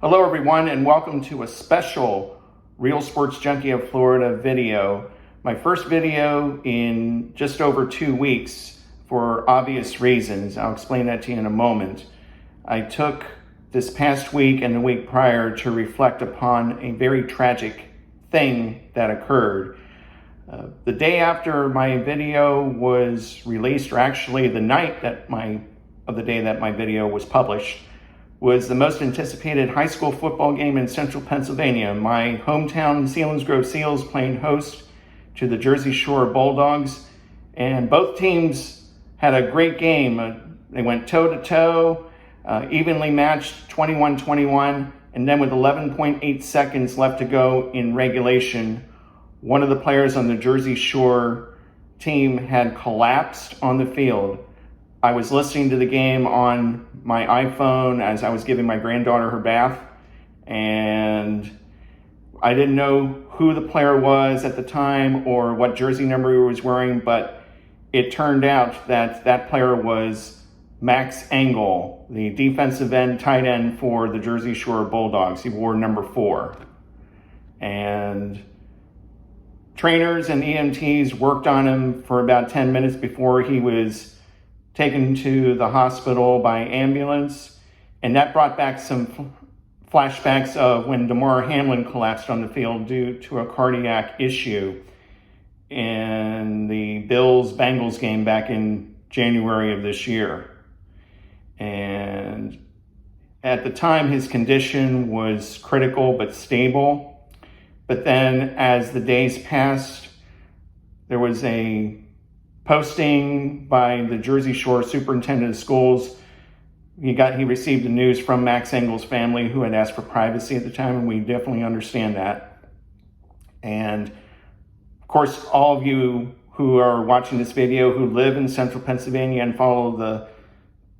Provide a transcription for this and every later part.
Hello everyone, and welcome to a special Real Sports Junkie of Florida video. My first video in just over 2 weeks for obvious reasons. I'll explain that to you in a moment. I took this past week and the week prior to reflect upon a very tragic thing that occurred. The day after my video was released, or actually the night of the day that my video was published, was the most anticipated high school football game in central Pennsylvania. My hometown Selinsgrove Seals playing host to the Jersey Shore Bulldogs, and both teams had a great game. They went toe-to-toe, evenly matched 21-21, and then with 11.8 seconds left to go in regulation, one of the players on the Jersey Shore team had collapsed on the field. I was listening to the game on my iPhone as I was giving my granddaughter her bath, and I didn't know who the player was at the time or what jersey number he was wearing, but it turned out that that player was Max Engle, the defensive end, tight end for the Jersey Shore Bulldogs. He wore number 4. And trainers and EMTs worked on him for about 10 minutes before he was taken to the hospital by ambulance. And that brought back some flashbacks of when Damar Hamlin collapsed on the field due to a cardiac issue in the Bills-Bengals game back in January of this year. And at the time, his condition was critical but stable. But then as the days passed, there was a posting by the Jersey Shore superintendent of schools. He received the news from Max Engle's family, who had asked for privacy at the time, and we definitely understand that. And of course, all of you who are watching this video who live in central Pennsylvania and follow the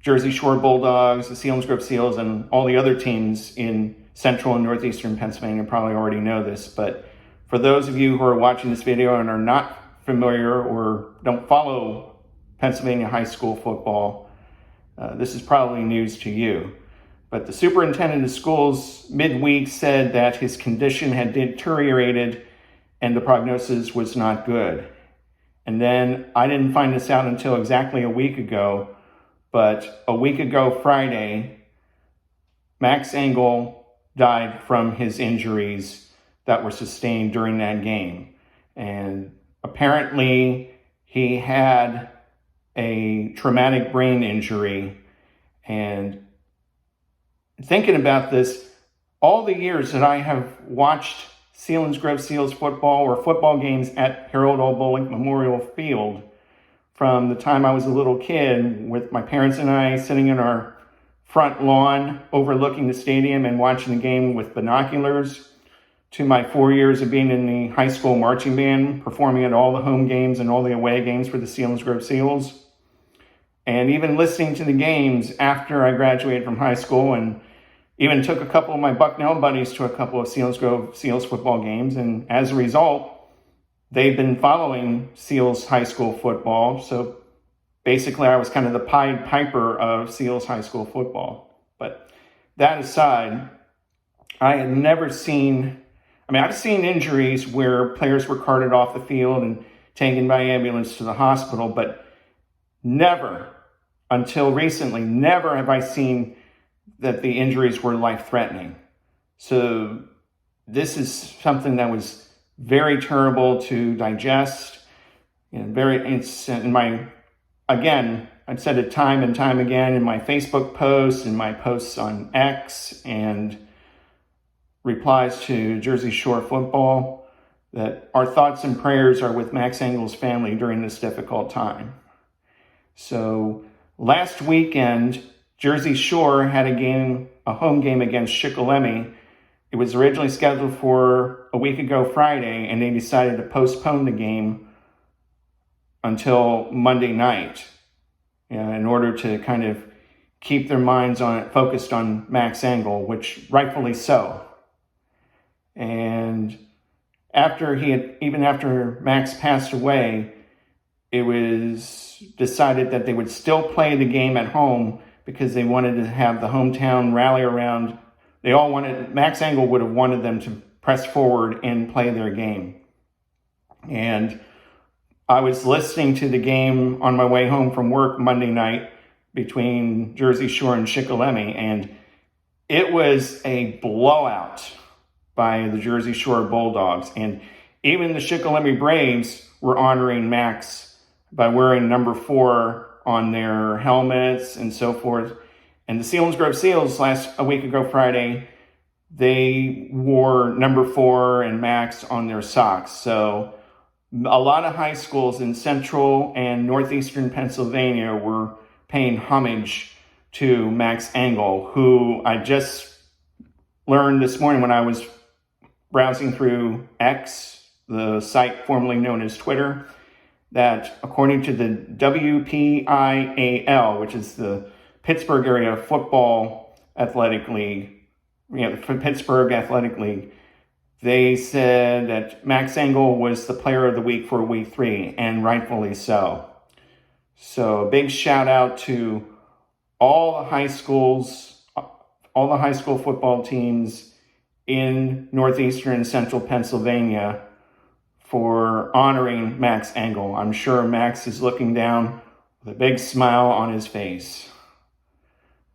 Jersey Shore Bulldogs, the Selinsgrove Seals, and all the other teams in central and northeastern Pennsylvania probably already know this. But for those of you who are watching this video and are not familiar or don't follow Pennsylvania high school football, this is probably news to you. But the superintendent of schools midweek said that his condition had deteriorated and the prognosis was not good. And then I didn't find this out until exactly a week ago, but a week ago Friday, Max Engle died from his injuries that were sustained during that game. And apparently he had a traumatic brain injury. And thinking about this, all the years that I have watched Selinsgrove Seals football or football games at Harold O. Bullock Memorial Field, from the time I was a little kid with my parents and I sitting in our front lawn overlooking the stadium and watching the game with binoculars, to my 4 years of being in the high school marching band, performing at all the home games and all the away games for the Selinsgrove Seals, and even listening to the games after I graduated from high school, and even took a couple of my Bucknell buddies to a couple of Selinsgrove Seals football games. And as a result, they've been following Seals high school football. So basically, I was kind of the Pied Piper of Seals high school football. But that aside, I had never seen, I've seen injuries where players were carted off the field and taken by ambulance to the hospital, but never, until recently, never have I seen that the injuries were life-threatening. So this is something that was very terrible to digest, and again, I've said it time and time again in my Facebook posts and my posts on X and replies to Jersey Shore football, that our thoughts and prayers are with Max Engle's family during this difficult time. So last weekend, Jersey Shore had a home game against Shikellamy. It was originally scheduled for a week ago Friday, and they decided to postpone the game until Monday night, in order to kind of keep their minds focused on Max Engle, which rightfully so. And even after Max passed away, it was decided that they would still play the game at home because they wanted to have the hometown rally around Max Engle would have wanted them to press forward and play their game. And I was listening to the game on my way home from work Monday night between Jersey Shore and Shikellamy, and it was a blowout by the Jersey Shore Bulldogs. And even the Shikellamy Braves were honoring Max by wearing number 4 on their helmets and so forth. And the Selinsgrove Seals a week ago Friday, they wore number 4 and Max on their socks. So a lot of high schools in central and northeastern Pennsylvania were paying homage to Max Engle, who I just learned this morning when I was browsing through X, the site formerly known as Twitter, that according to the WPIAL, which is the Pittsburgh Area Football Athletic League, for Pittsburgh Athletic League, they said that Max Engle was the player of the week for week 3, and rightfully so. So a big shout out to all the high school football teams in northeastern and central Pennsylvania for honoring Max Engle. I'm sure Max is looking down with a big smile on his face.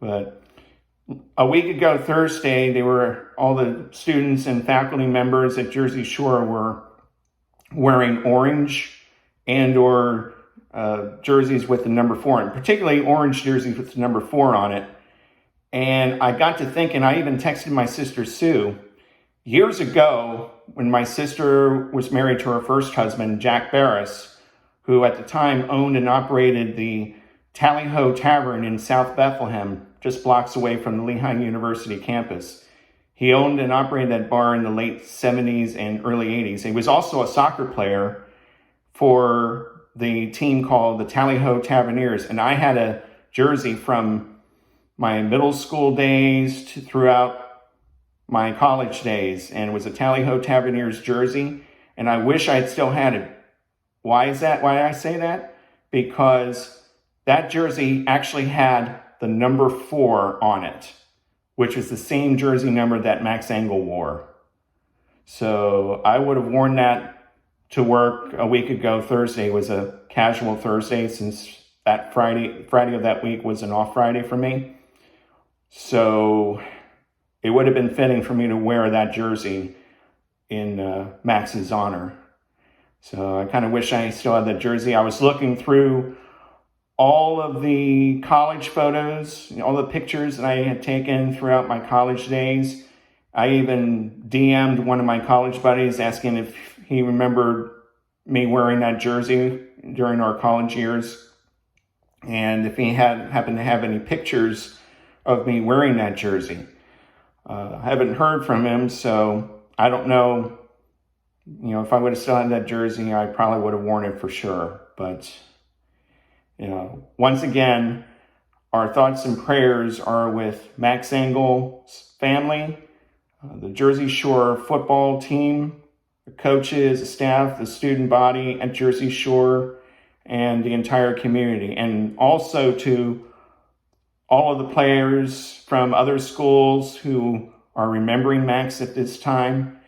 But a week ago Thursday, all the students and faculty members at Jersey Shore were wearing orange or jerseys with the number 4, and particularly orange jerseys with the number 4 on it. And I got to thinking, I even texted my sister Sue. Years ago, when my sister was married to her first husband, Jack Barris, who at the time owned and operated the Tally Ho Tavern in South Bethlehem, just blocks away from the Lehigh University campus. He owned and operated that bar in the late 70s and early 80s. He was also a soccer player for the team called the Tally Ho Taverniers, and I had a jersey from my middle school days throughout my college days, and it was a Tally Ho Taverniers jersey, and I wish I had still had it. Why is that? Why I say that? Because that jersey actually had the number 4 on it, which was the same jersey number that Max Engle wore. So I would have worn that to work a week ago. Thursday was a casual Thursday, since that Friday of that week was an off Friday for me. So it would have been fitting for me to wear that jersey in Max's honor. So I kind of wish I still had that jersey. I was looking through all of the college photos, all the pictures that I had taken throughout my college days. I even DM'd one of my college buddies asking if he remembered me wearing that jersey during our college years, and if he happened to have any pictures of me wearing that jersey. I haven't heard from him, so I don't know. If I would have still had that jersey, I probably would have worn it for sure. But, once again, our thoughts and prayers are with Max Engle's family, the Jersey Shore football team, the coaches, the staff, the student body at Jersey Shore, and the entire community. And also to all of the players from other schools who are remembering Max at this time.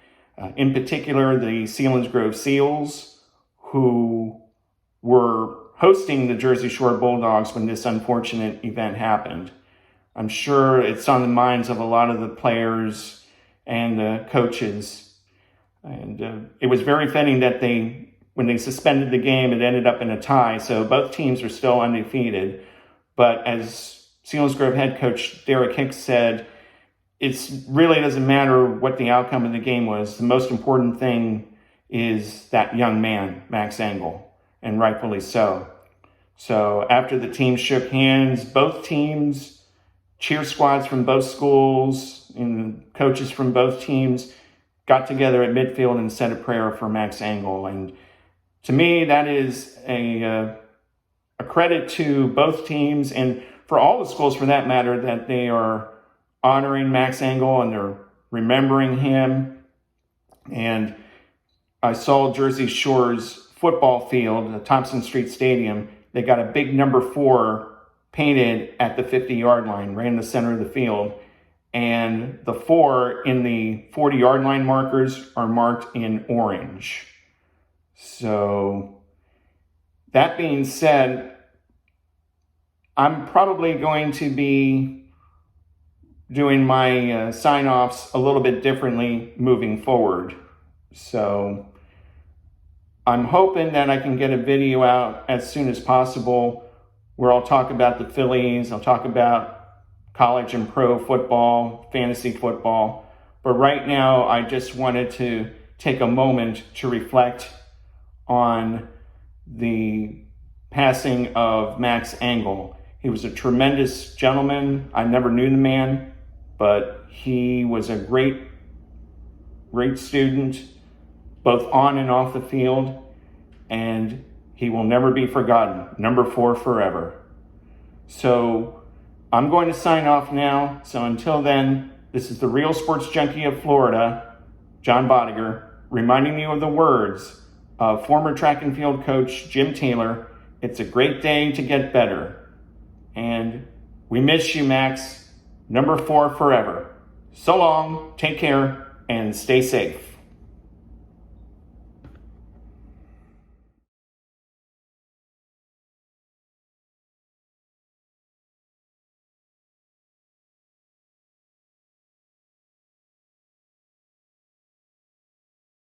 In particular, the Selinsgrove Seals, who were hosting the Jersey Shore Bulldogs when this unfortunate event happened. I'm sure it's on the minds of a lot of the players and the coaches. And it was very fitting that when they suspended the game, it ended up in a tie. So both teams are still undefeated. But as Selinsgrove head coach Derek Hicks said, it really doesn't matter what the outcome of the game was. The most important thing is that young man, Max Engle, and rightfully so. So after the team shook hands, both teams, cheer squads from both schools and coaches from both teams got together at midfield and said a prayer for Max Engle. And to me, that is a credit to both teams, and for all the schools for that matter, that they are honoring Max Engle and they're remembering him. And I saw Jersey Shore's football field, the Thompson Street Stadium. They got a big number 4 painted at the 50-yard line, right in the center of the field. and the 4 in the 40-yard line markers are marked in orange. So that being said, I'm probably going to be doing my sign-offs a little bit differently moving forward. So I'm hoping that I can get a video out as soon as possible where I'll talk about the Phillies, I'll talk about college and pro football, fantasy football. But right now, I just wanted to take a moment to reflect on the passing of Max Engle. He was a tremendous gentleman. I never knew the man, but he was a great student, both on and off the field, and he will never be forgotten. Number 4 forever. So I'm going to sign off now. So until then, this is the Real Sports Junkie of Florida, John Bodiger, reminding you of the words of former track and field coach Jim Taylor. It's a great day to get better. And we miss you, Max. Number 4 forever. So long, take care, and stay safe.